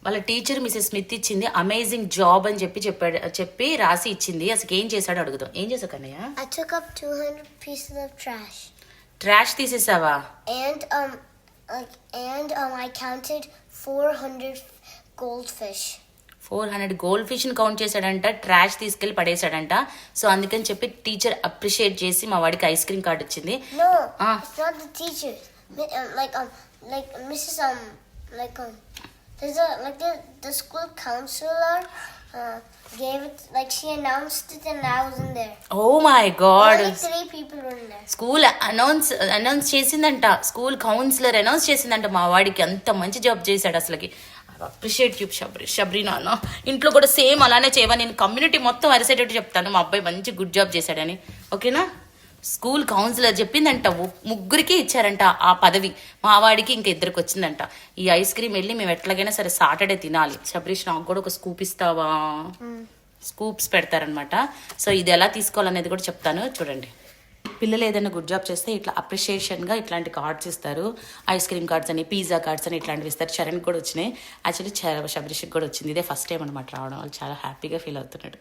వాళ్ళ teacher Mrs Smith ఇచ్చింది amazing job అని చెప్పి రాసి ఇచ్చింది. అసలు ఏం చేశాడో అడుగుదాం. ఏం చేసావు కన్నయ్య? I took up 200 pieces of trash. Trash తీసేసావా? And I counted 400 goldfish. 400 gold fish ని కౌంట్ చేశాడంట, ట్రాష్ తీసుకెళ్లి పడేశాడంట. సో అందుకని చెప్పి టీచర్ అప్రిషియేట్ చేసి మా వాడికి ఐస్ క్రీమ్ కార్డ్ ఇచ్చింది. No, it's not the teacher. Like Mrs. There's the school counselor gave it, like she announced it and I was in there. Oh my God. Only 3 people were in there. School announce చేసిందంట, school councillor announce చేసిందంట. మా వాడికి అంత మంచి job చేశాడు అసలుకి. Appreciate you శబరీనా అన్న. ఇంట్లో కూడా సేమ్ అలానే చేయవా. నేను కమ్యూనిటీ మొత్తం అరిసేటట్టు చెప్తాను మా అబ్బాయి మంచి గుడ్ జాబ్ చేశాడని. ఓకేనా? స్కూల్ కౌన్సిలర్ చెప్పిందంట, 3కి ఇచ్చారంట ఆ పదవి. మా వాడికి ఇంకా 2కి వచ్చిందంట. ఈ ఐస్ క్రీమ్ వెళ్ళి మేము ఎట్లాగైనా సరే సాటర్డే తినాలి. శబరీష్ నాకు కూడా ఒక స్కూప్ ఇస్తావా? స్కూప్స్ పెడతారనమాట. సో ఇది ఎలా తీసుకోవాలనేది కూడా చెప్తాను, చూడండి. పిల్లలు ఏదైనా గుడ్ జాబ్ చేస్తే ఇట్లా అప్రిషియేషన్గా ఇట్లాంటి కార్డ్స్ ఇస్తారు. ఐస్ క్రీమ్ కార్డ్స్ అని, పిజ్జా కార్డ్స్ అని ఇట్లాంటివి ఇస్తారు. చరణ్కి కూడా వచ్చినాయి. యాక్చువల్లీ శబరీష్కి కూడా వచ్చింది. ఇదే ఫస్ట్ టైం అనమాట రావడం. వాళ్ళు చాలా హ్యాపీగా ఫీల్ అవుతున్నాడు.